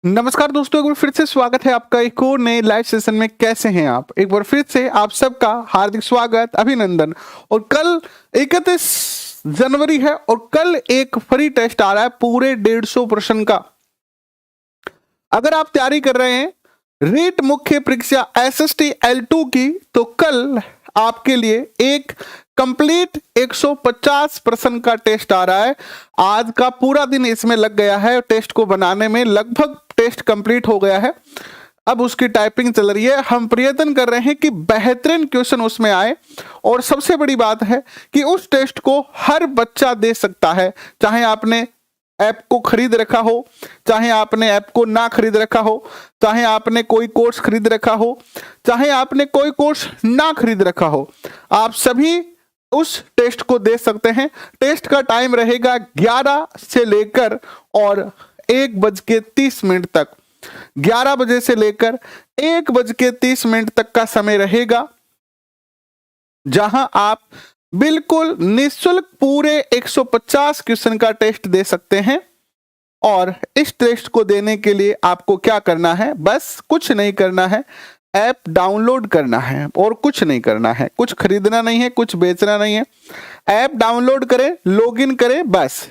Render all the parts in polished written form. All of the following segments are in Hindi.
नमस्कार दोस्तों, एक बार फिर से स्वागत है आपका एक और नए लाइव सेशन में। कैसे हैं आप? एक बार फिर से आप सबका हार्दिक स्वागत, अभिनंदन। और कल 31 जनवरी है और कल एक फ्री टेस्ट आ रहा है पूरे 150 प्रश्न का। अगर आप तैयारी कर रहे हैं रीट मुख्य परीक्षा एसएसटी L2 की, तो कल आपके लिए एक कंप्लीट 150 प्रश्न का टेस्ट आ रहा है। आज का पूरा दिन इसमें लग गया है, टेस्ट को बनाने में लगभग टेस्ट कंप्लीट हो गया है। अब उसकी टाइपिंग चल रही है। हम प्रयत्न कर रहे हैं कि बेहतरीन क्वेश्चन उसमें आए, और सबसे बड़ी बात है कि उस टेस्ट को हर बच्चा दे सकता है, चाहे आपने ऐप को खरीद रखा हो, चाहे आपने ऐप को ना खरीद रखा हो, चाहे आपने कोई कोर्स खरीद रखा हो, चाहे आपने कोई कोर्स ना खरीद रखा हो, आप सभी उस टेस्ट को दे सकते हैं। टेस्ट का टाइम रहेगा 11 से लेकर और 1:30 तक। 11 बजे से लेकर 1:30 तक का समय रहेगा, जहां आप बिल्कुल निःशुल्क पूरे 150 क्वेश्चन का टेस्ट दे सकते हैं। और इस टेस्ट को देने के लिए आपको क्या करना है? बस कुछ नहीं करना है, ऐप डाउनलोड करना है और कुछ नहीं करना है। कुछ खरीदना नहीं है, कुछ बेचना नहीं है। ऐप डाउनलोड करें, लॉगिन करें बस।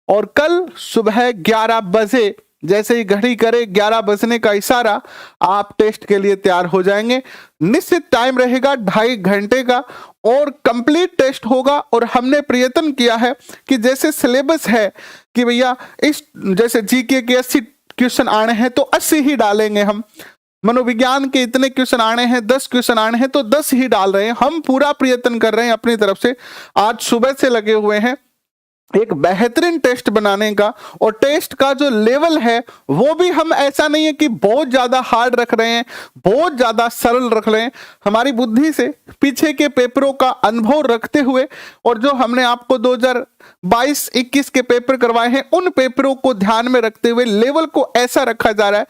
और कल सुबह 11 बजे जैसे ही घड़ी करे 11 बजने का इशारा, आप टेस्ट के लिए तैयार हो जाएंगे। निश्चित टाइम रहेगा 2.5 घंटे का और कंप्लीट टेस्ट होगा। और हमने प्रयत्न किया है कि जैसे सिलेबस है कि भैया इस जैसे जीके के 80 क्वेश्चन आने हैं तो 80 ही डालेंगे हम, मनोविज्ञान के इतने क्वेश्चन आने हैं, 10 क्वेश्चन आने हैं तो 10 ही डाल रहे हैं। हम पूरा प्रयत्न कर रहे हैं अपनी तरफ से, आज सुबह से लगे हुए हैं एक बेहतरीन टेस्ट बनाने का। और टेस्ट का जो लेवल है वो भी हम ऐसा नहीं है कि बहुत ज्यादा हार्ड रख रहे हैं, बहुत ज्यादा सरल रख रहे हैं। हमारी बुद्धि से पीछे के पेपरों का अनुभव रखते हुए और जो हमने आपको 2022-21 के पेपर करवाए हैं, उन पेपरों को ध्यान में रखते हुए लेवल को ऐसा रखा जा रहा है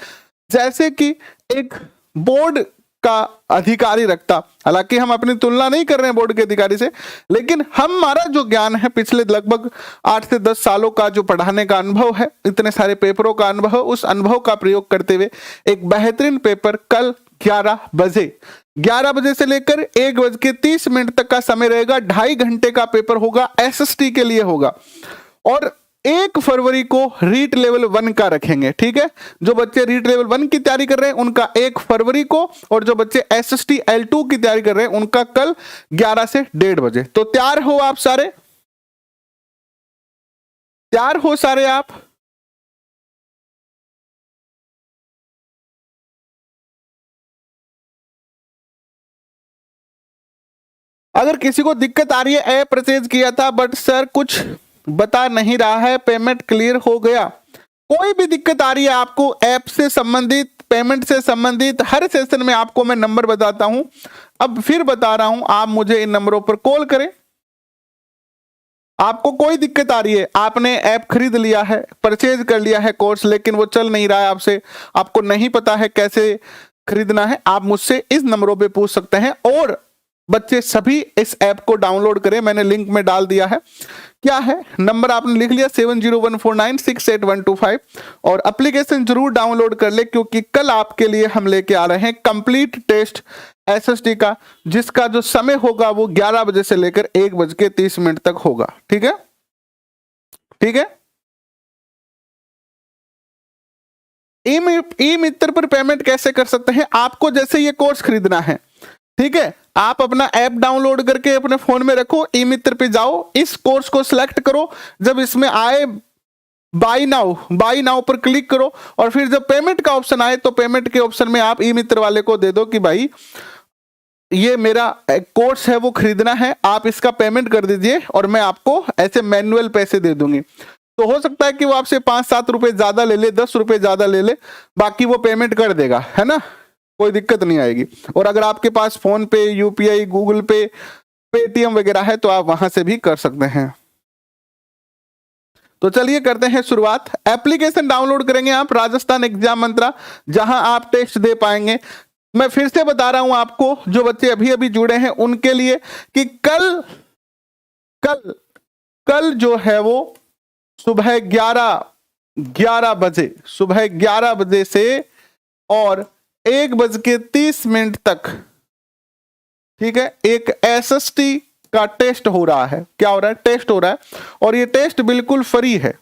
जैसे कि एक बोर्ड का अधिकारी रखता। हालांकि हम अपनी तुलना नहीं कर रहे हैं बोर्ड के अधिकारी से, लेकिन हमारा जो ज्ञान है पिछले लगभग 8 से 10 सालों का जो पढ़ाने का अनुभव है, इतने सारे पेपरों का अनुभव, उस अनुभव का प्रयोग करते हुए एक बेहतरीन पेपर कल 11 बजे से लेकर 1:30 तक का समय रहेगा। 2.5 घंटे का पेपर होगा, एसएसटी के लिए होगा। और 1 फरवरी को रीट लेवल 1 का रखेंगे, ठीक है। जो बच्चे रीट लेवल 1 की तैयारी कर रहे हैं उनका 1 फरवरी को, और जो बच्चे एसएसटी L2 की तैयारी कर रहे हैं उनका कल 11 से 1:30 बजे। तो तैयार हो आप सारे? तैयार हो सारे आप? अगर किसी को दिक्कत आ रही है, ऐप परचेज किया था बट सर कुछ बता नहीं रहा है, पेमेंट क्लियर हो गया, कोई भी दिक्कत आ रही है आपको ऐप से संबंधित, पेमेंट से संबंधित, हर सेशन में आपको मैं नंबर बताता हूं। अब फिर बता रहा हूं, आप मुझे इन नंबरों पर कॉल करें। आपको कोई दिक्कत आ रही है, आपने ऐप खरीद लिया है, परचेज कर लिया है कोर्स, लेकिन वो चल नहीं रहा है आपसे, आपको नहीं पता है कैसे खरीदना है, आप मुझसे इस नंबरों पे पूछ सकते हैं। और बच्चे सभी इस ऐप को डाउनलोड करें, मैंने लिंक में डाल दिया है। क्या है नंबर? आपने लिख लिया 7014968125, और एप्लीकेशन जरूर डाउनलोड कर ले, क्योंकि कल आपके लिए हम लेके आ रहे हैं कंप्लीट टेस्ट एसएसटी का, जिसका जो समय होगा वो 11 बजे से लेकर 1:30 तक होगा। ठीक है, ठीक है। ई मित्र पर पेमेंट कैसे कर सकते हैं? आपको जैसे ये कोर्स खरीदना है, ठीक है, आप अपना ऐप डाउनलोड करके अपने फोन में रखो, ई मित्र पे जाओ, इस कोर्स को सिलेक्ट करो, जब इसमें आए बाई नाउ पर क्लिक करो, और फिर जब पेमेंट का ऑप्शन आए तो पेमेंट के ऑप्शन में आप ई मित्र वाले को दे दो कि भाई ये मेरा कोर्स है वो खरीदना है, आप इसका पेमेंट कर दीजिए और मैं आपको ऐसे मैनुअल पैसे दे दूंगी। तो हो सकता है कि वो आपसे 5-7 रुपए ज्यादा ले ले, 10 रुपए ज्यादा ले ले, बाकी वो पेमेंट कर देगा, है ना, कोई दिक्कत नहीं आएगी। और अगर आपके पास फोन पे, यूपीआई, गूगल पे, पेटीएम वगैरह है तो आप वहां से भी कर सकते हैं। तो चलिए करते हैं शुरुआत। एप्लीकेशन डाउनलोड करेंगे आप राजस्थान एग्जाम मंत्रा, जहां आप टेस्ट दे पाएंगे। मैं फिर से बता रहा हूं आपको, जो बच्चे अभी अभी जुड़े हैं उनके लिए, कि कल कल कल जो है वो सुबह 11 11 बजे, सुबह 11 बजे से और 1:30 तक, ठीक है, एक एसएसटी का टेस्ट हो रहा है। क्या हो रहा है? टेस्ट हो रहा है, और ये टेस्ट बिल्कुल फ्री है।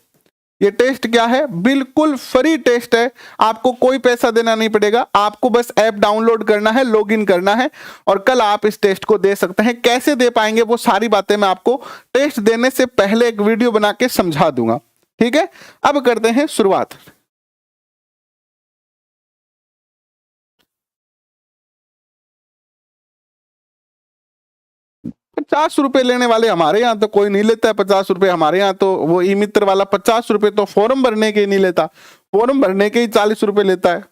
ये टेस्ट क्या है? बिल्कुल फ्री टेस्ट है। आपको कोई पैसा देना नहीं पड़ेगा, आपको बस ऐप डाउनलोड करना है, लॉगिन करना है, और कल आप इस टेस्ट को दे सकते हैं। कैसे दे पाएंगे वो सारी बातें मैं आपको टेस्ट देने से पहले एक वीडियो बना के समझा दूंगा, ठीक है। अब करते हैं शुरुआत। 50 रुपए लेने वाले हमारे यहाँ तो कोई नहीं लेता है। 50 रुपए हमारे यहाँ तो वो ई मित्र वाला 50 रुपए तो फॉर्म भरने के ही नहीं लेता, फॉर्म भरने के ही 40 रुपए लेता है।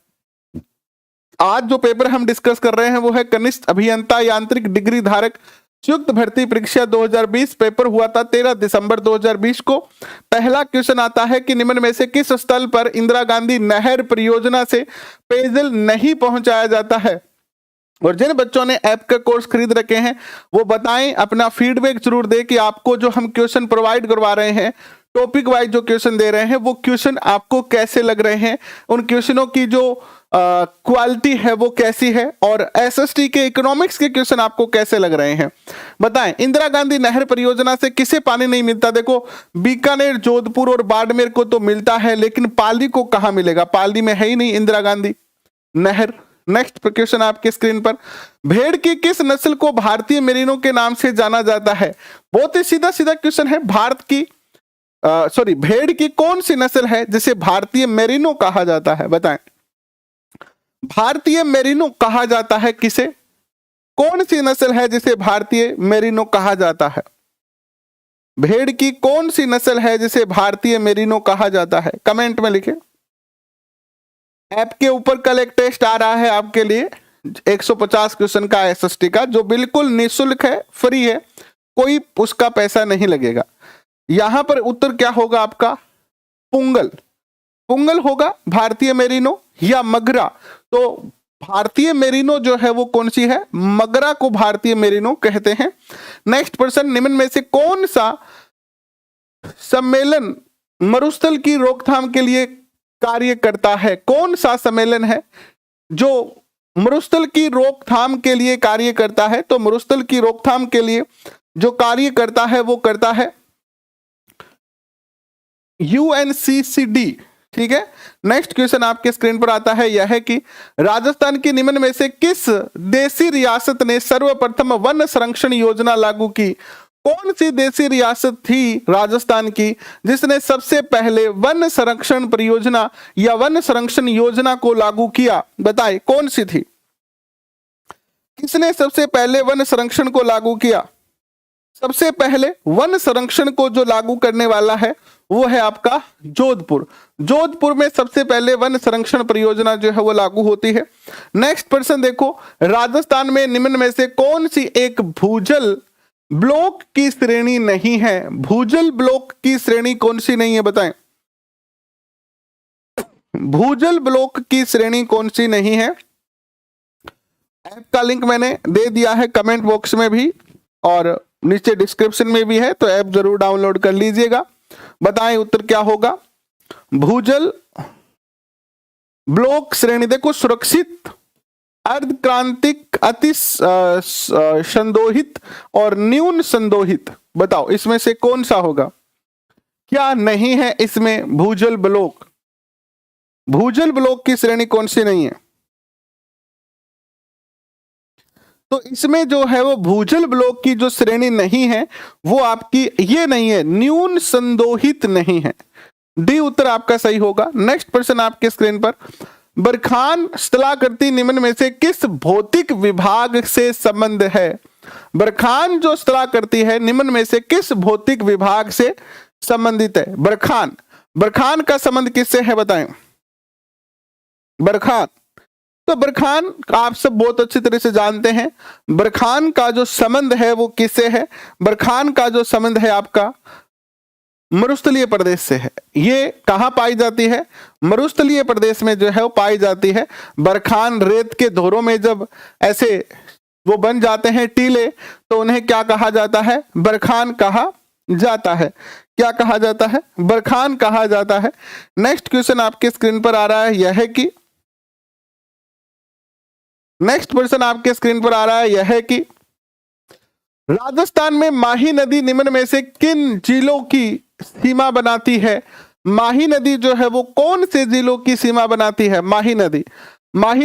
आज जो पेपर हम डिस्कस कर रहे हैं वो है कनिष्ठ अभियंता यांत्रिक डिग्री धारक संयुक्त भर्ती परीक्षा 2020। पेपर हुआ था 13 दिसंबर 2020 को। पहला क्वेश्चन आता है कि निम्न में से किस स्थल पर इंदिरा गांधी नहर परियोजना से पेयजल नहीं पहुंचाया जाता है? और जिन बच्चों ने ऐप का कोर्स खरीद रखे हैं वो बताएं, अपना फीडबैक जरूर दें कि आपको जो हम क्वेश्चन प्रोवाइड करवा रहे हैं, टॉपिक वाइज जो क्वेश्चन दे रहे हैं, वो क्वेश्चन आपको कैसे लग रहे हैं, उन क्वेश्चनों की जो क्वालिटी है वो कैसी है, और एसएसटी के इकोनॉमिक्स के क्वेश्चन आपको कैसे लग रहे हैं, बताएं। इंदिरा गांधी नहर परियोजना से किसे पानी नहीं मिलता? देखो, बीकानेर, जोधपुर और बाड़मेर को तो मिलता है, लेकिन पाली को कहां मिलेगा? पाली में है ही नहीं इंदिरा गांधी नहर। नेक्स्ट क्वेश्चन आपके स्क्रीन पर, भेड़ की किस नस्ल को भारतीय मेरिनो के नाम से जाना जाता है? बहुत ही सीधा सीधा क्वेश्चन है। भेड़ की कौन सी नस्ल है जिसे भारतीय मेरिनो कहा जाता है? बताएं, भारतीय मेरिनो कहा जाता है किसे? कौन सी नस्ल है जिसे भारतीय मेरिनो कहा जाता है? भेड़ की कौन सी नस्ल है जिसे भारतीय मेरिनो कहा जाता है? कमेंट में लिखें। ऐप के ऊपर कल एक टेस्ट आ रहा है आपके लिए 150 क्वेश्चन का एसएसटी का, जो बिल्कुल निःशुल्क है, फ्री है, कोई उसका पैसा नहीं लगेगा। यहां पर उत्तर क्या होगा आपका? पुंगल। पुंगल होगा भारतीय मेरिनो या मगरा? तो भारतीय मेरिनो जो है वो कौन सी है? मगरा को भारतीय मेरिनो कहते हैं। नेक्स्ट प्रश्न, निम्न में से कौन सा सम्मेलन मरुस्थल की रोकथाम के लिए कार्य करता है? कौन सा सम्मेलन है जो मरुस्थल की रोकथाम के लिए कार्य करता है? तो मरुस्थल की रोकथाम के लिए जो कार्य करता है वो करता है UNCCD, ठीक है। नेक्स्ट क्वेश्चन आपके स्क्रीन पर आता है, यह है कि राजस्थान की निम्न में से किस देशी रियासत ने सर्वप्रथम वन संरक्षण योजना लागू की? कौन सी देशी रियासत थी राजस्थान की जिसने सबसे पहले वन संरक्षण परियोजना या वन संरक्षण योजना को लागू किया? बताएं, कौन सी थी? किसने सबसे पहले वन संरक्षण को लागू किया? सबसे पहले वन संरक्षण को जो लागू करने वाला है वो है आपका जोधपुर। जोधपुर में सबसे पहले वन संरक्षण परियोजना जो है वो लागू होती है। नेक्स्ट प्रश्न देखो, राजस्थान में निम्न में से कौन सी एक भूजल ब्लॉक की श्रेणी नहीं है? भूजल ब्लॉक की श्रेणी कौन सी नहीं है? बताएं, भूजल ब्लॉक की श्रेणी कौन सी नहीं है? ऐप का लिंक मैंने दे दिया है कमेंट बॉक्स में भी और नीचे डिस्क्रिप्शन में भी है, तो ऐप जरूर डाउनलोड कर लीजिएगा। बताएं उत्तर क्या होगा? भूजल ब्लॉक श्रेणी देखो, सुरक्षित, अर्धक्रांतिक, अति संदोहित और न्यून संदोहित। बताओ इसमें से कौन सा होगा? क्या नहीं है इसमें भूजल ब्लॉक? भूजल ब्लॉक की श्रेणी कौन सी नहीं है? तो इसमें जो है वो भूजल ब्लॉक की जो श्रेणी नहीं है वो आपकी ये नहीं है, न्यून संदोहित नहीं है। डी उत्तर आपका सही होगा। नेक्स्ट प्रश्न आपके स्क्रीन पर, बरखान स्थलाकृति निम्न में से किस भौतिक विभाग से संबंध है? बरखान जो स्थलाकृति है निम्न में से किस भौतिक विभाग से संबंधित है? बरखान, बरखान का संबंध किससे है? बताएं, बरखान। तो बरखान आप सब बहुत अच्छी तरह से जानते हैं, बरखान का जो संबंध है वो किससे है? बरखान का जो संबंध है आपका मरुस्थलीय प्रदेश से है। ये कहां पाई जाती है? मरुस्थलीय प्रदेश में जो है वो पाई जाती है। बरखान रेत के धोरों में जब ऐसे वो बन जाते हैं टीले, तो उन्हें क्या कहा जाता है? बरखान कहा जाता है? क्या कहा जाता है? बरखान कहा जाता है। नेक्स्ट क्वेश्चन आपके स्क्रीन पर आ रहा है, यह है कि नेक्स्ट क्वेश्चन आपके स्क्रीन पर आ रहा है, यह है कि राजस्थान में माही नदी निम्न में से किन जिलों की सीमा बनाती है? माही नदी जो है वो कौन से जिलों की सीमा बनाती है? माही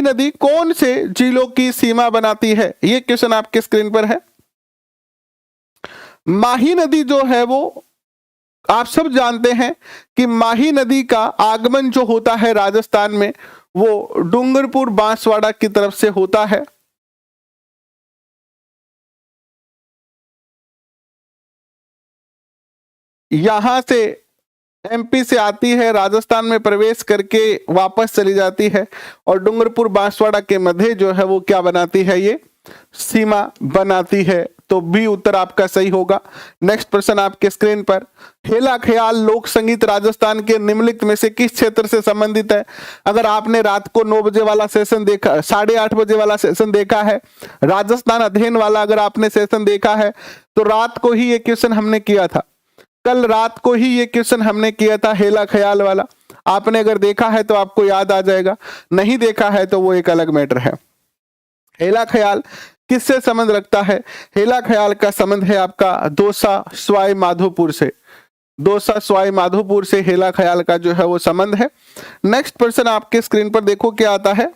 नदी कौन से जिलों की सीमा बनाती है? ये क्वेश्चन आपके स्क्रीन पर है। माही नदी जो है वो आप सब जानते हैं कि माही नदी का आगमन जो होता है राजस्थान में वो डूंगरपुर बांसवाड़ा की तरफ से होता है। यहां से एमपी से आती है, राजस्थान में प्रवेश करके वापस चली जाती है और डूंगरपुर बांसवाड़ा के मध्य जो है वो क्या बनाती है? ये सीमा बनाती है। तो बी उत्तर आपका सही होगा। नेक्स्ट प्रश्न आपके स्क्रीन पर, हेला ख्याल लोक संगीत राजस्थान के निम्नलिखित में से किस क्षेत्र से संबंधित है? अगर आपने रात को 9 बजे वाला सेशन देखा, 8:30 बजे वाला सेशन देखा है, राजस्थान अध्ययन वाला अगर आपने सेशन देखा है, तो रात को ही ये क्वेश्चन हमने किया था। कल रात को ही ये क्वेश्चन हमने किया था हेला ख्याल वाला। आपने अगर देखा है तो आपको याद आ जाएगा, नहीं देखा है तो वो एक अलग मैटर है। हेला ख्याल किससे संबंध रखता है? हेला ख्याल का संबंध है आपका दौसा सवाई माधोपुर से। दौसा सवाई माधोपुर से हेला ख्याल का जो है वो संबंध है। नेक्स्ट प्रश्न आपके स्क्रीन पर देखो क्या आता है।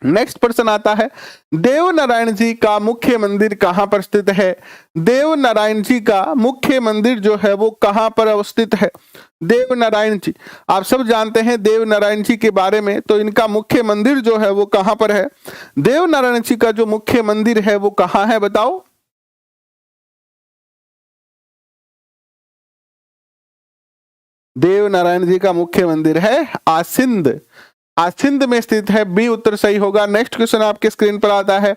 नेक्स्ट प्रश्न आता है, देव नारायण जी का मुख्य मंदिर कहां पर स्थित है? देव नारायण जी का मुख्य मंदिर जो है वो कहां पर अवस्थित है? देव नारायण जी, आप सब जानते हैं देव नारायण जी के बारे में, तो इनका मुख्य मंदिर जो है वो कहां पर है? देव नारायण जी का जो मुख्य मंदिर है वो कहां है, बताओ? देव नारायण जी का मुख्य मंदिर है आसिंद। आसिंद में स्थित है। बी उत्तर सही होगा। नेक्स्ट क्वेश्चन आपके स्क्रीन पर आता है,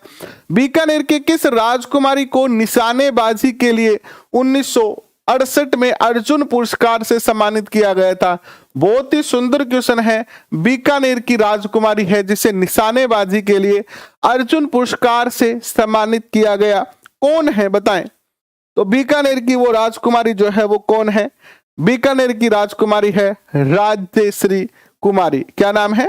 बीकानेर के किस राजकुमारी को निशानेबाजी के लिए 1968 में अर्जुन पुरस्कार से सम्मानित किया गया था? बहुत ही सुंदर क्वेश्चन है। बीकानेर की राजकुमारी है जिसे निशानेबाजी के लिए अर्जुन पुरस्कार से सम्मानित किया गया, कौन है बताएं? तो बीकानेर की वो राजकुमारी जो है वो कौन है? बीकानेर की राजकुमारी है राज्यश्री कुमारी। क्या नाम है?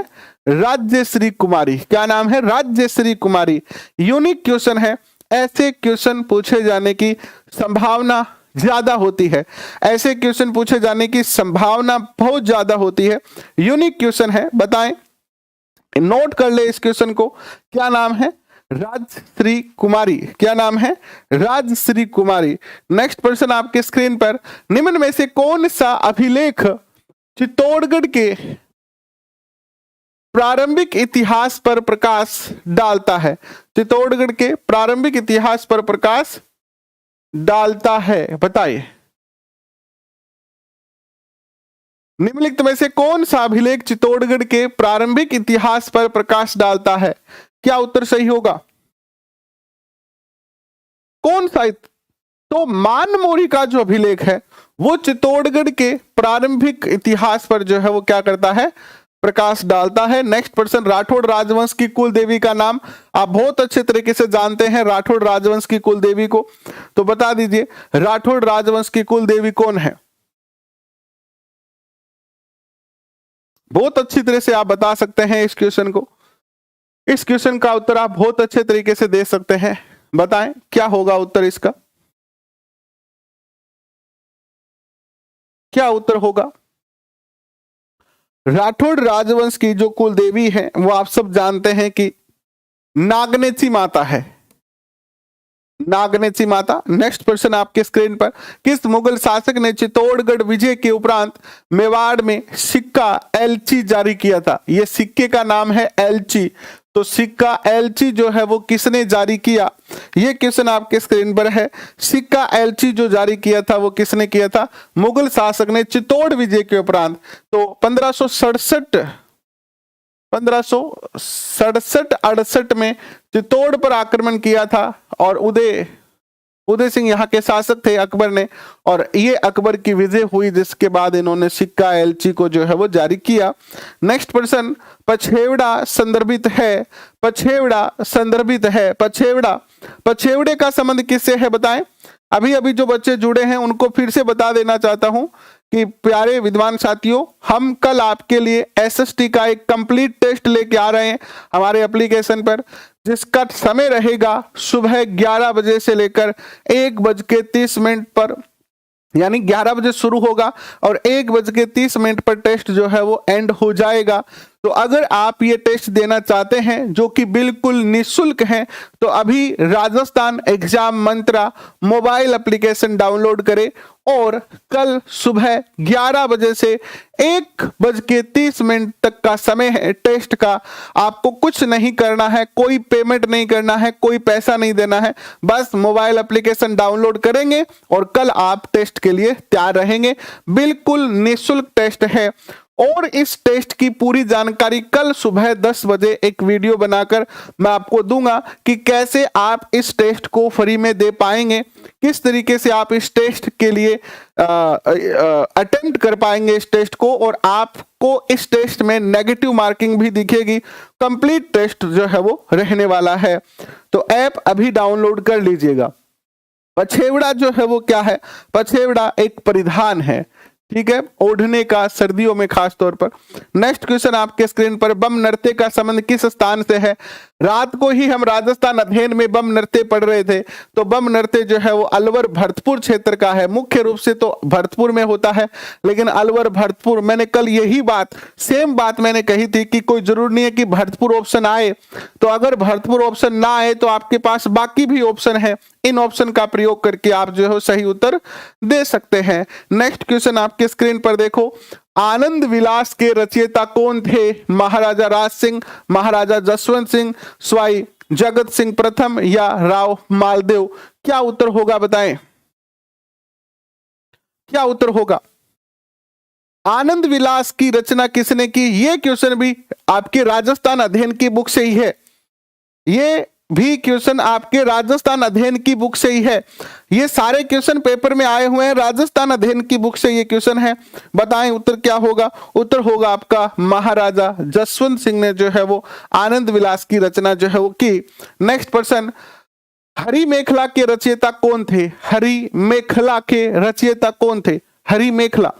राज्यश्री कुमारी। क्या नाम है? राज्यश्री कुमारी। यूनिक क्वेश्चन है, ऐसे क्वेश्चन पूछे जाने की संभावना ज्यादा होती है। ऐसे क्वेश्चन पूछे जाने की संभावना बहुत ज्यादा होती है। यूनिक क्वेश्चन है, बताएं, नोट कर ले इस क्वेश्चन को। क्या नाम है? राजश्री कुमारी। क्या नाम है? राजश्री कुमारी। नेक्स्ट प्रश्न आपके स्क्रीन पर, निम्न में से कौन सा अभिलेख चित्तौड़गढ़ के प्रारंभिक इतिहास पर प्रकाश डालता है? चित्तौड़गढ़ के प्रारंभिक इतिहास पर प्रकाश डालता है, बताइए। निम्नलिखित में से कौन सा अभिलेख चित्तौड़गढ़ के प्रारंभिक इतिहास पर प्रकाश डालता है? क्या उत्तर सही होगा? कौन सा? तो मानमोरी का जो अभिलेख है वो चित्तौड़गढ़ के प्रारंभिक इतिहास पर जो है वो क्या करता है? प्रकाश डालता है। नेक्स्ट पर्सन, राठौड़ राजवंश की कुल देवी का नाम आप बहुत अच्छे तरीके से जानते हैं। राठौड़ राजवंश की कुल देवी को तो बता दीजिए, राठौड़ राजवंश की कुल देवी कौन है? बहुत अच्छी तरह से आप बता सकते हैं इस क्वेश्चन को। इस क्वेश्चन का उत्तर आप बहुत अच्छे तरीके से दे सकते हैं। बताएं क्या होगा उत्तर इसका? क्या उत्तर होगा? राठौड़ राजवंश की जो कुल देवी है वो आप सब जानते हैं कि नागनेची माता है। नागनेची माता। नेक्स्ट प्रश्न आपके स्क्रीन पर, किस मुगल शासक ने चित्तौड़गढ़ विजय के उपरांत मेवाड़ में सिक्का एलची जारी किया था? यह सिक्के का नाम है एलची। तो सिक्का एलची जो है वो किसने जारी किया? ये क्वेश्चन आपके स्क्रीन पर है। सिक्का एलची जो जारी किया था वो किसने किया था? मुगल शासक ने चित्तौड़ विजय के उपरांत। तो 1567-68 में चित्तौड़ पर आक्रमण किया था और उदय सिंह यहाँ के शासक थे, अकबर ने, और ये अकबर की विजय हुई जिसके बाद इन्होंने सिक्का एलची को जो है वो जारी किया। नेक्स्ट प्रश्न, पछेवड़ा संदर्भित है। पछेवड़ा संदर्भित है। पछेवड़े का संबंध किससे है, बताएं? अभी अभी जो बच्चे जुड़े हैं उनको फिर से बता देना चाहता हूं कि प्यारे विद्वान साथियों, हम कल आपके लिए एसएसटी का एक कंप्लीट टेस्ट लेके आ रहे हैं हमारे एप्लीकेशन पर, जिसका समय रहेगा सुबह 11 बजे से लेकर 1:30 पर, यानी 11 बजे शुरू होगा और 1:30 पर टेस्ट जो है वो एंड हो जाएगा। तो अगर आप ये टेस्ट देना चाहते हैं जो कि बिल्कुल निःशुल्क है, तो अभी राजस्थान एग्जाम मंत्रा मोबाइल एप्लीकेशन डाउनलोड करें और कल सुबह 11 बजे से 1:30 तक का समय है टेस्ट का। आपको कुछ नहीं करना है, कोई पेमेंट नहीं करना है, कोई पैसा नहीं देना है, बस मोबाइल एप्लीकेशन डाउनलोड करेंगे और कल आप टेस्ट के लिए तैयार रहेंगे। बिल्कुल निःशुल्क टेस्ट है और इस टेस्ट की पूरी जानकारी कल सुबह 10 बजे एक वीडियो बनाकर मैं आपको दूंगा कि कैसे आप इस टेस्ट को फ्री में दे पाएंगे, किस तरीके से आप इस टेस्ट के लिए अटेम्प्ट कर पाएंगे इस टेस्ट को, और आपको इस टेस्ट में नेगेटिव मार्किंग भी दिखेगी। कंप्लीट टेस्ट जो है वो रहने वाला है, तो ऐप अभी डाउनलोड कर लीजिएगा। पछेवड़ा जो है वो क्या है? पछेवड़ा एक परिधान है, ठीक है, ओढ़ने का, सर्दियों में खास तौर पर। नेक्स्ट क्वेश्चन आपके स्क्रीन पर, बम नृत्य का संबंध किस स्थान से है? रात को ही हम राजस्थान अध्ययन में बम नृत्य पढ़ रहे थे, तो बम नृत्य जो है वो अलवर भरतपुर क्षेत्र का है। मुख्य रूप से तो भरतपुर में होता है, लेकिन अलवर भरतपुर, मैंने कल यही बात, सेम बात मैंने कही थी कि कोई जरूरी नहीं है कि भरतपुर ऑप्शन आए, तो अगर भरतपुर ऑप्शन ना आए तो आपके पास बाकी भी ऑप्शन है, इन ऑप्शन का प्रयोग करके आप जो है सही उत्तर दे सकते हैं। नेक्स्ट क्वेश्चन आपके स्क्रीन पर देखो, आनंद विलास के रचयिता कौन थे? महाराजा राज सिंह, महाराजा जसवंत सिंह, स्वाई जगत सिंह प्रथम या राव मालदेव? क्या उत्तर होगा बताएं, क्या उत्तर होगा? आनंद विलास की रचना किसने की? ये क्वेश्चन भी आपके राजस्थान अध्ययन की बुक से ही है, ये भी क्वेश्चन आपके राजस्थान अध्ययन की बुक से ही है। ये सारे क्वेश्चन पेपर में आए हुए हैं, राजस्थान अध्ययन की बुक से ये क्वेश्चन है। बताएं उत्तर क्या होगा? उत्तर होगा आपका महाराजा जसवंत सिंह ने जो है वो आनंद विलास की रचना जो है वो की। नेक्स्ट पर्सन, हरि मेखला के रचयिता कौन थे? हरि मेखला के रचयिता कौन थे? हरि मेखला,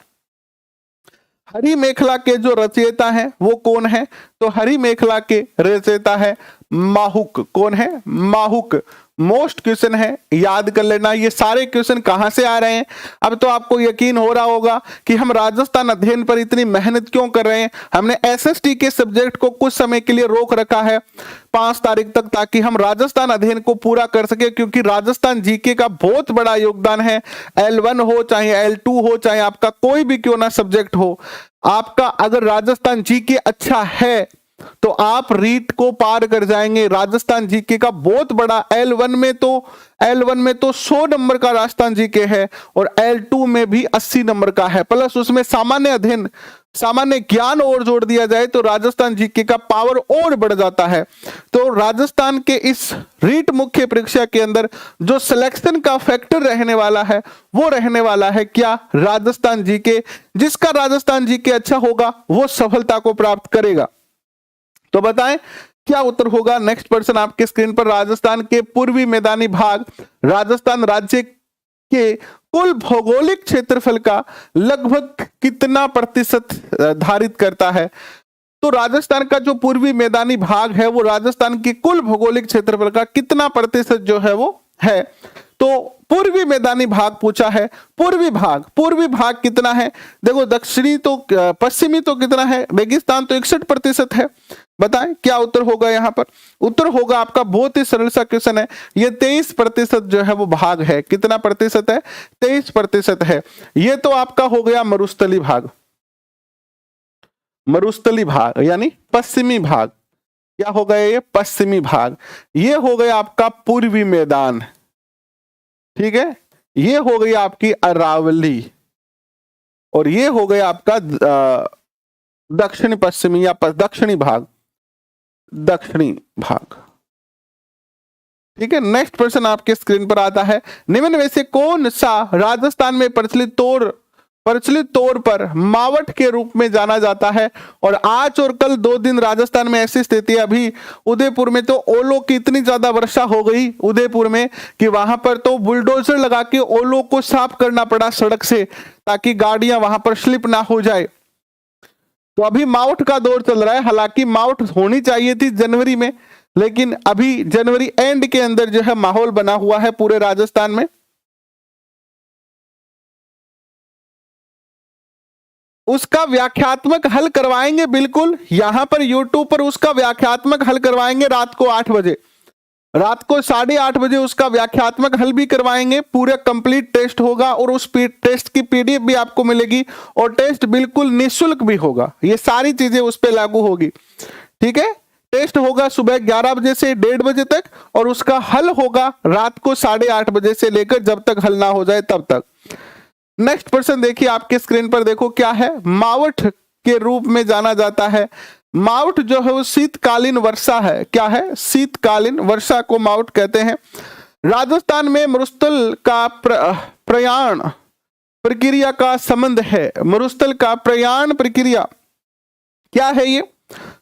हरि मेखला के जो रचयिता हैं वो कौन है? तो हरि मेखला के रचयिता है माहुक। कौन है? माहुक। मोस्ट क्वेश्चन है, याद कर लेना। ये सारे क्वेश्चन कहां से आ रहे हैं? अब तो आपको यकीन हो रहा होगा कि हम राजस्थान अध्ययन पर इतनी मेहनत क्यों कर रहे हैं। हमने एसएसटी के सब्जेक्ट को कुछ समय के लिए रोक रखा है 5 तारीख तक, ताकि हम राजस्थान अध्ययन को पूरा कर सके, क्योंकि राजस्थान जीके का बहुत बड़ा योगदान है। L1 हो चाहे L2 हो, चाहे आपका कोई भी क्यों ना सब्जेक्ट हो, आपका अगर राजस्थान जीके अच्छा है तो आप रीट को पार कर जाएंगे। राजस्थान जीके का बहुत बड़ा L1 में तो 100 नंबर का राजस्थान जीके है और L2 में भी 80 नंबर का है, प्लस उसमें सामान्य अध्ययन, सामान्य ज्ञान और जोड़ दिया जाए तो राजस्थान जीके का पावर और बढ़ जाता है। तो राजस्थान के इस रीट मुख्य परीक्षा के अंदर जो सिलेक्शन का फैक्टर रहने वाला है वो रहने वाला है क्या? राजस्थान जीके। जिसका राजस्थान जीके अच्छा होगा वो सफलता को प्राप्त करेगा। तो बताएं क्या उत्तर होगा? नेक्स्ट पर्सन आपके स्क्रीन पर, राजस्थान के पूर्वी मैदानी भाग राजस्थान राज्य के कुल भौगोलिक क्षेत्रफल का लगभग कितना प्रतिशत धारित करता है? तो राजस्थान का जो पूर्वी मैदानी भाग है वो राजस्थान के कुल भौगोलिक क्षेत्रफल का कितना प्रतिशत जो है वो है? तो पूर्वी मैदानी भाग पूछा है। पूर्वी भाग कितना है? देखो, दक्षिणी तो पश्चिमी तो कितना है? रेगिस्तान तो 61% है। बताएं क्या उत्तर होगा? यहाँ पर उत्तर होगा आपका, बहुत ही सरल सा क्वेश्चन है, ये 23% जो है वो भाग है। कितना प्रतिशत है? 23% है। ये तो आपका हो गया मरुस्थली भाग, मरुस्थली भाग यानी पश्चिमी भाग। क्या हो गया? ये पश्चिमी भाग। ये हो गया आपका पूर्वी मैदान, ठीक है। ये हो गई आपकी अरावली और ये हो गया आपका दक्षिणी पश्चिमी या दक्षिणी भाग, दक्षिणी भाग, ठीक है। नेक्स्ट प्रश्न आपके स्क्रीन पर आता है, निम्न में से कौन सा राजस्थान में प्रचलित तौर प्रचलित तौर पर मावठ के रूप में जाना जाता है। और आज और कल 2 दिन राजस्थान में ऐसी स्थिति है, अभी उदयपुर में तो ओलों की इतनी ज्यादा वर्षा हो गई उदयपुर में कि वहां पर तो बुलडोजर लगा के ओलों को साफ करना पड़ा सड़क से, ताकि गाड़ियां वहां पर स्लिप ना हो जाए। तो अभी मावठ का दौर चल रहा है। हालांकि मावठ होनी चाहिए थी जनवरी में, लेकिन अभी जनवरी एंड के अंदर जो है माहौल बना हुआ है पूरे राजस्थान में। उसका व्याख्यात्मक हल करवाएंगे, बिल्कुल यहां पर यूट्यूब पर उसका व्याख्यात्मक हल करवाएंगे रात को 8 बजे, रात को 8:30 बजे उसका व्याख्यात्मक हल भी करवाएंगे। पूरा कंप्लीट टेस्ट होगा और उस टेस्ट की पीडीएफ भी आपको मिलेगी और टेस्ट बिल्कुल निःशुल्क भी होगा। ये सारी चीजें उस पर लागू होगी, ठीक है। टेस्ट होगा सुबह 11 बजे से 1:30 बजे तक और उसका हल होगा रात को 8:30 बजे से लेकर जब तक हल ना हो जाए तब तक। नेक्स्ट प्रश्न देखिए आपके स्क्रीन पर, देखो क्या है। मावठ के रूप में जाना जाता है। मावठ जो है वो शीतकालीन वर्षा है। क्या है? शीतकालीन वर्षा को मावठ कहते हैं। राजस्थान में मरुस्थल का प्रयाण प्रक्रिया का संबंध है। मरुस्थल का प्रयाण प्रक्रिया क्या है ये?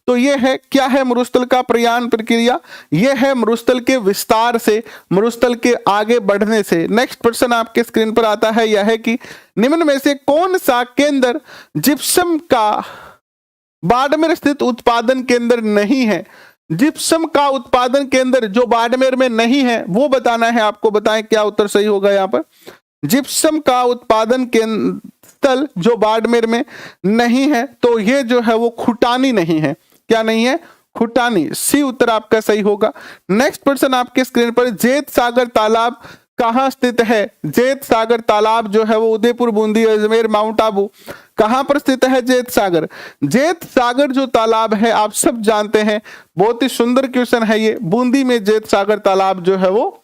तो ये है, क्या है मरुस्थल का प्रयाण प्रक्रिया? ये है मरुस्थल के विस्तार से, मरुस्थल के आगे बढ़ने से। नेक्स्ट प्रश्न आपके स्क्रीन पर आता है, यह है कि निम्न में से कौन सा केंद्र जिप्सम का बाड़मेर स्थित उत्पादन केंद्र नहीं है? जिप्सम का उत्पादन केंद्र जो बाड़मेर में नहीं है वो बताना है आपको। बताएं क्या उत्तर सही होगा यहाँ पर। जिप्सम का उत्पादन केंद्र स्थल जो बाड़मेर में नहीं है, तो ये जो है वो खुटानी नहीं है। क्या नहीं है? खुटानी। सी उत्तर आपका सही होगा। नेक्स्ट प्रश्न आपके स्क्रीन पर, जेत सागर तालाब कहाँ स्थित है? जेत सागर तालाब जो है वो उदयपुर, बूंदी, अजमेर, माउंट आबू, कहां पर स्थित है जेत सागर? जेत सागर जो तालाब है आप सब जानते हैं, बहुत ही सुंदर क्वेश्चन है ये। बूंदी में जेत सागर तालाब जो है वो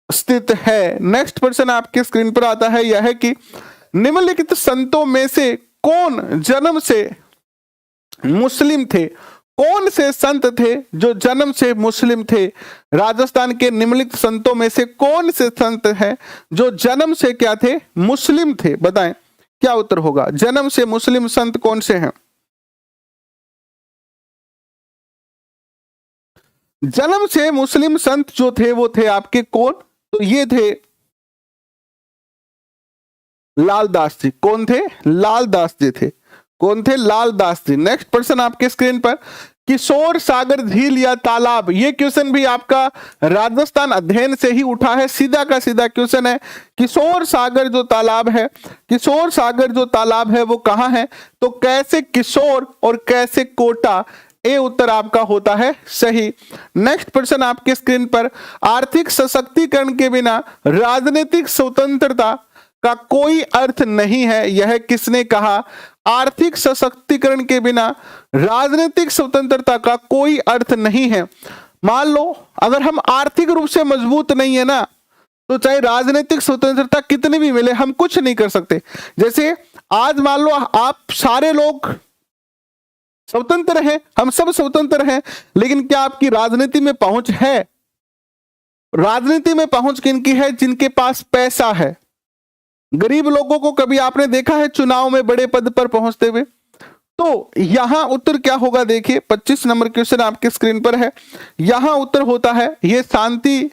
स्थित है। नेक्स्ट प्रश्न आपके स्क्रीन पर आता है, यह है कि निम्नलिखित संतों में से कौन जन्म से मुस्लिम थे? कौन से संत थे जो जन्म से मुस्लिम थे? राजस्थान के निम्नलिखित संतों में से कौन से संत हैं जो जन्म से क्या थे? मुस्लिम थे। बताएं क्या उत्तर होगा। जन्म से मुस्लिम संत कौन से हैं? जन्म से मुस्लिम संत जो थे वो थे आपके कौन? तो ये थे लाल दास जी। कौन थे? लाल दास जी थे। कौन थे? लाल दास जी। नेक्स्ट प्रश्न आपके स्क्रीन पर, किशोर सागर झील या तालाब, ये क्वेश्चन भी आपका राजस्थान अध्ययन से ही उठा है। सीधा का सीधा क्वेश्चन है, किशोर सागर जो तालाब है, किशोर सागर जो तालाब है वो कहां है? तो कैसे किशोर और कैसे कोटा, ए उत्तर आपका होता है सही। नेक्स्ट प्रश्न आपके स्क्रीन पर, आर्थिक सशक्तिकरण के बिना राजनीतिक स्वतंत्रता का कोई अर्थ नहीं है, यह किसने कहा? आर्थिक सशक्तिकरण के बिना राजनीतिक स्वतंत्रता का कोई अर्थ नहीं है। मान लो अगर हम आर्थिक रूप से मजबूत नहीं है ना, तो चाहे राजनीतिक स्वतंत्रता कितनी भी मिले हम कुछ नहीं कर सकते। जैसे आज मान लो आप सारे लोग स्वतंत्र हैं, हम सब स्वतंत्र हैं, लेकिन क्या आपकी राजनीति में पहुंच है? राजनीति में पहुंच किनकी है? जिनके पास पैसा है। गरीब लोगों को कभी आपने देखा है चुनाव में बड़े पद पर पहुंचते हुए? तो यहां उत्तर क्या होगा? देखिए 25 नंबर क्वेश्चन आपके स्क्रीन पर है। यहां उत्तर होता है, ये शांति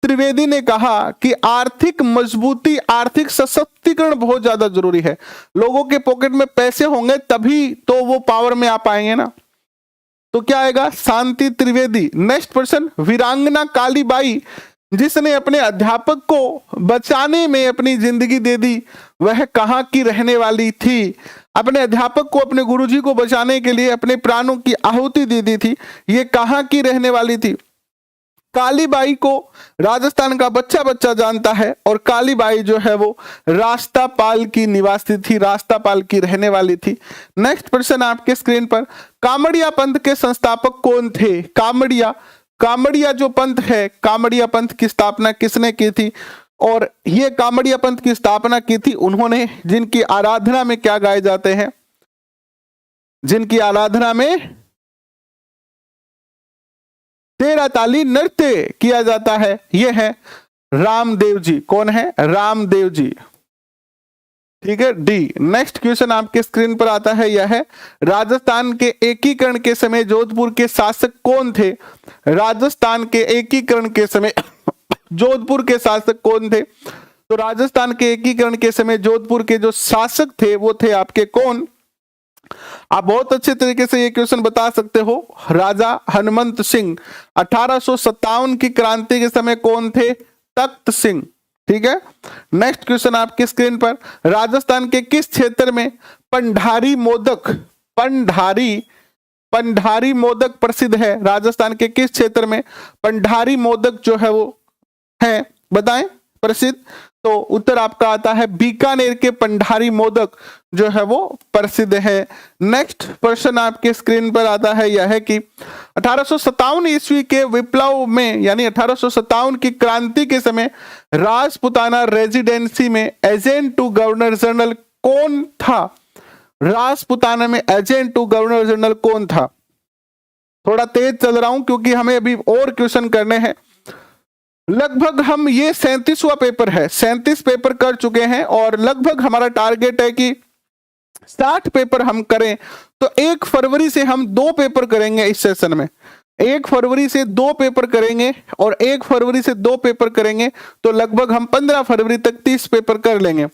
त्रिवेदी ने कहा कि आर्थिक मजबूती, आर्थिक सशक्तिकरण बहुत ज्यादा जरूरी है। लोगों के पॉकेट में पैसे होंगे तभी तो वो पावर में आ पाएंगे ना। तो क्या आएगा? शांति त्रिवेदी। नेक्स्ट प्रश्न, वीरांगना कालीबाई जिसने अपने अध्यापक को बचाने में अपनी जिंदगी दे दी, वह कहाँ की रहने वाली थी? अपने अध्यापक को, अपने गुरुजी को बचाने के लिए अपने प्राणों की आहुति दे दी थी, ये कहाँ की रहने वाली थी? कालीबाई को राजस्थान का बच्चा बच्चा जानता है और कालीबाई जो है वो रास्तापाल की निवासी थी, रास्तापाल की रहने वाली थी। नेक्स्ट प्रश्न आपके स्क्रीन पर, कामड़िया पंथ के संस्थापक कौन थे? कामड़िया जो पंथ है, कामड़िया पंथ की स्थापना किसने की थी? और ये कामड़िया पंथ की स्थापना की थी उन्होंने जिनकी आराधना में क्या गाए जाते हैं? जिनकी आराधना में तेरा ताली नृत्य किया जाता है, ये है रामदेव जी। कौन है? रामदेव जी। ठीक है, डी। नेक्स्ट क्वेश्चन आपके स्क्रीन पर आता है, यह है राजस्थान के एकीकरण के समय जोधपुर के शासक कौन थे? राजस्थान के एकीकरण के समय जोधपुर के शासक कौन थे? तो राजस्थान के एकीकरण के समय जोधपुर के जो शासक थे वो थे आपके कौन? आप बहुत अच्छे तरीके से ये क्वेश्चन बता सकते हो, राजा हनुमंत सिंह। 1857 की क्रांति के समय कौन थे? तख्त सिंह। ठीक है, नेक्स्ट क्वेश्चन आपके स्क्रीन पर, राजस्थान के किस क्षेत्र में पंडारी मोदक पंडारी मोदक प्रसिद्ध है? राजस्थान के किस क्षेत्र में पंडारी मोदक जो है वो है, बताएं, प्रसिद्ध? तो उत्तर आपका आता है बीकानेर के पंडारी मोदक जो है वो प्रसिद्ध है। नेक्स्ट प्रश्न आपके स्क्रीन पर आता है, यह है कि 1857 ईस्वी के विप्लव में यानी 1857 की क्रांति के समय राजपुताना रेजिडेंसी में एजेंट टू गवर्नर जनरल कौन था? राजपुताना में एजेंट टू गवर्नर जनरल कौन था? थोड़ा तेज चल रहा हूं क्योंकि हमें अभी और क्वेश्चन करने हैं। लगभग हम ये 37वां पेपर है, 37 पेपर कर चुके हैं और लगभग हमारा टारगेट है कि 60 पेपर हम करें। तो 1 फरवरी से हम 2 पेपर करेंगे इस सेशन में। 1 फरवरी से 2 पेपर करेंगे और 1 फरवरी से 2 पेपर करेंगे तो लगभग हम 15 फरवरी तक 30 पेपर कर लेंगे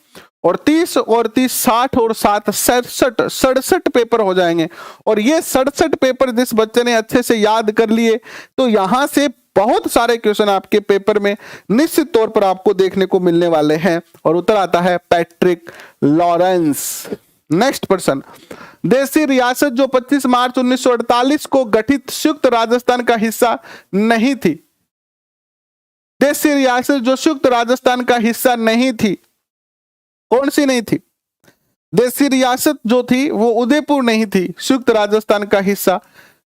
और 30 और 30 60 और 7 67 पेपर हो जाएंगे। और ये 67 पेपर जिस बच्चे ने अच्छे से याद कर लिए तो यहां से बहुत सारे क्वेश्चन आपके पेपर में निश्चित तौर पर आपको देखने को मिलने वाले हैं। और उत्तर आता है पैट्रिक लॉरेंस। नेक्स्ट प्रश्न, देशी रियासत जो 25 मार्च 1948 को गठित संयुक्त राजस्थान का हिस्सा नहीं थी। देशी रियासत जो संयुक्त राजस्थान का हिस्सा नहीं थी, कौन सी नहीं थी? देशी रियासत जो थी वो उदयपुर नहीं थी, संयुक्त राजस्थान का हिस्सा।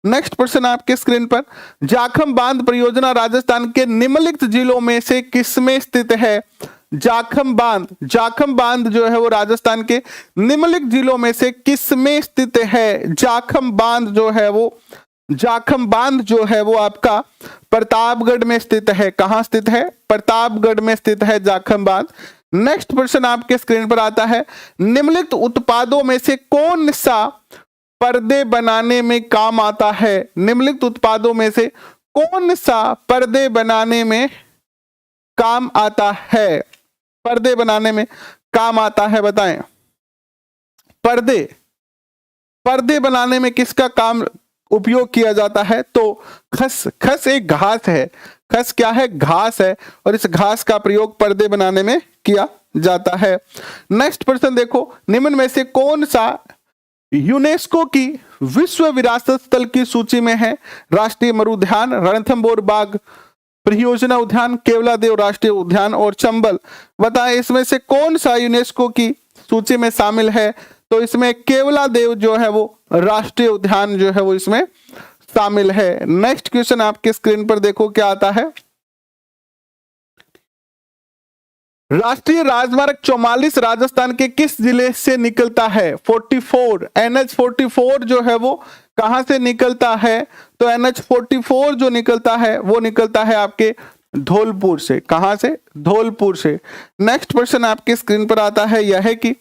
नेक्स्ट प्रश्न आपके स्क्रीन पर, जाखम बांध परियोजना राजस्थान के निम्नलिखित जिलों में से किसमें स्थित है? जाखम बांध जो है वो राजस्थान के निम्नलिखित जिलों में से किसमें स्थित है? जाखम बांध जो है वो आपका प्रतापगढ़ में स्थित है। कहां स्थित है? प्रतापगढ़ में स्थित है जाखम बांध। नेक्स्ट प्रश्न आपके स्क्रीन पर आता है, निम्नलिखित उत्पादों में से कौन सा पर्दे बनाने में काम आता है? निम्नलिखित उत्पादों में से कौन सा पर्दे बनाने में काम आता है? पर्दे बनाने में काम आता है, बताएं। पर्दे बनाने में किसका काम उपयोग किया जाता है? तो खस एक घास है। खस क्या है? घास है और इस घास का प्रयोग पर्दे बनाने में किया जाता है। नेक्स्ट प्रश्न देखो, निम्न में से कौन सा यूनेस्को की विश्व विरासत स्थल की सूची में है? राष्ट्रीय मरुद्यान, रणथंभौर बाघ परियोजना उद्यान, केवलादेव राष्ट्रीय उद्यान और चंबल। बताएं इसमें से कौन सा यूनेस्को की सूची में शामिल है? तो इसमें केवलादेव जो है वो राष्ट्रीय उद्यान जो है वो इसमें शामिल है। नेक्स्ट क्वेश्चन आपके स्क्रीन पर देखो क्या आता है, राष्ट्रीय राजमार्ग 44 राजस्थान के किस जिले से निकलता है? 44 NH 44 जो है वो कहां से निकलता है? तो NH 44 जो निकलता है वो निकलता है आपके धौलपुर से। कहां से? धौलपुर से। नेक्स्ट प्रश्न आपके स्क्रीन पर आता है, यह है कि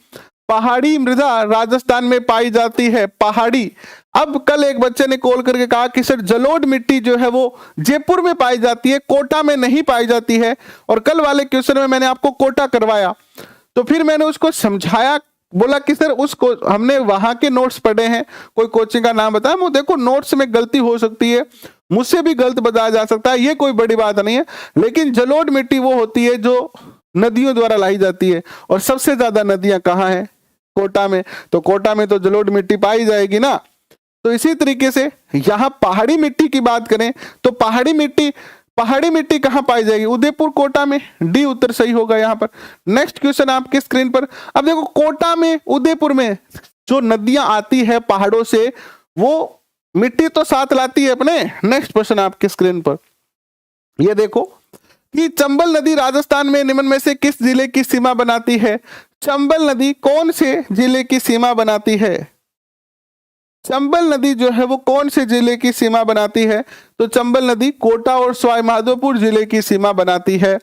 पहाड़ी मृदा राजस्थान में पाई जाती है। पहाड़ी, अब कल एक बच्चे ने कॉल करके कहा कि सर जलोढ़ मिट्टी जो है वो जयपुर में पाई जाती है, कोटा में नहीं पाई जाती है। और कल वाले क्वेश्चन में मैंने आपको कोटा करवाया तो फिर मैंने उसको समझाया, बोला कि सर उसको हमने वहां के नोट्स पढ़े हैं, कोई कोचिंग का नाम बताया। वो देखो नोट्स में गलती हो सकती है, मुझसे भी गलत बताया जा सकता है, ये कोई बड़ी बात नहीं है। लेकिन जलोढ़ मिट्टी वो होती है जो नदियों द्वारा लाई जाती है और सबसे ज्यादा नदियां कहाँ हैं? कोटा में। तो कोटा में तो जलोढ़ मिट्टी पाई जाएगी ना। तो इसी तरीके से यहां पहाड़ी मिट्टी की बात करें तो पहाड़ी मिट्टी कहां पाई जाएगी? उदयपुर, कोटा में। डी उत्तर सही होगा यहां पर। नेक्स्ट क्वेश्चन आपके स्क्रीन पर, अब देखो कोटा में, उदयपुर में जो नदियां आती है पहाड़ों से वो मिट्टी तो साथ लाती है अपने। नेक्स्ट क्वेश्चन आपके स्क्रीन पर ये देखो कि चंबल नदी राजस्थान में निम्न में से किस जिले की सीमा बनाती है? चंबल नदी कौन से जिले की सीमा बनाती है? चंबल नदी जो है वो कौन से जिले की सीमा बनाती है? तो चंबल नदी कोटा और सवाई माधोपुर जिले की सीमा बनाती है।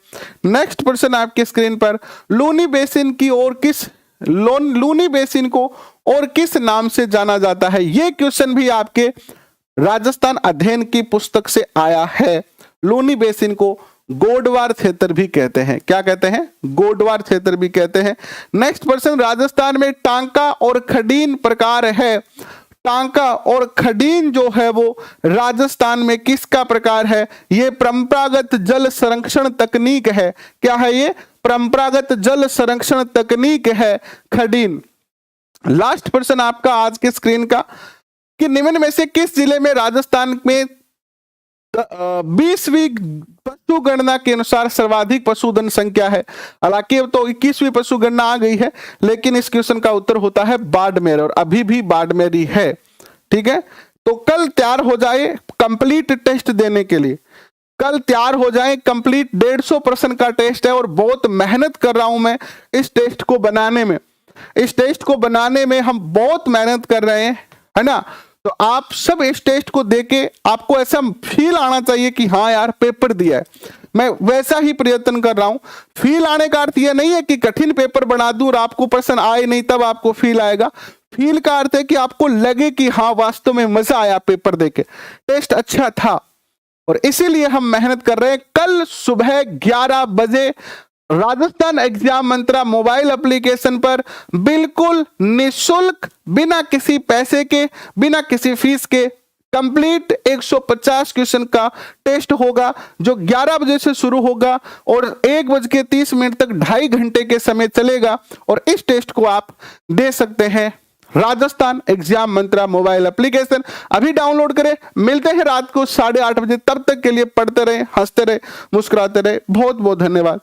नेक्स्ट प्रश्न आपके स्क्रीन पर, लूनी बेसिन की ओर किस लूनी बेसिन को और किस नाम से जाना जाता है? ये क्वेश्चन भी आपके राजस्थान अध्ययन की पुस्तक से आया है। लूनी बेसिन को गोडवार क्षेत्र भी कहते हैं। क्या कहते हैं? गोडवार क्षेत्र भी कहते हैं। नेक्स्ट प्रश्न, राजस्थान में टांका और खडीन प्रकार है। टांका और खडीन जो है वो राजस्थान में किसका प्रकार है? ये परंपरागत जल संरक्षण तकनीक है। क्या है ये? परंपरागत जल संरक्षण तकनीक है खडीन। लास्ट प्रश्न आपका आज के स्क्रीन का, कि निम्न में से किस जिले में राजस्थान में 20वीं पशु गणना के अनुसार सर्वाधिक पशुधन संख्या है? हालांकि अब तो 21वीं पशु गणना आ गई है, लेकिन इस क्वेश्चन का उत्तर होता है बाड़मेर, और अभी भी बाड़मेर ही है। ठीक है, तो कल तैयार हो जाए कंप्लीट टेस्ट देने के लिए। कल तैयार हो जाए कंप्लीट 150 प्रश्न का टेस्ट है, और बहुत मेहनत कर रहा हूं मैं इस टेस्ट को बनाने में। इस टेस्ट को बनाने में हम बहुत मेहनत कर रहे हैं, है ना। तो आप सब इस टेस्ट को देके आपको ऐसा फील आना चाहिए कि हाँ यार पेपर दिया है। मैं वैसा ही प्रयत्न कर रहा हूं। फील आने का अर्थ यह नहीं है कि कठिन पेपर बना दूं और आपको प्रश्न आए नहीं तब आपको फील आएगा। फील का अर्थ है कि आपको लगे कि हाँ वास्तव में मजा आया पेपर देके, टेस्ट अच्छा था, और इसीलिए हम मेहनत कर रहे हैं। कल सुबह 11 बजे राजस्थान एग्जाम मंत्रा मोबाइल एप्लीकेशन पर बिल्कुल निशुल्क, बिना किसी पैसे के, बिना किसी फीस के कंप्लीट 150 क्वेश्चन का टेस्ट होगा, जो 11 बजे से शुरू होगा और 1:30 तक 2.5 घंटे के समय चलेगा। और इस टेस्ट को आप दे सकते हैं राजस्थान एग्जाम मंत्रा मोबाइल एप्लीकेशन। अभी डाउनलोड करें। मिलते हैं रात को 8:30 बजे। तब तक के लिए पढ़ते रहे, हंसते रहे, मुस्कुराते रहे। बहुत बहुत धन्यवाद।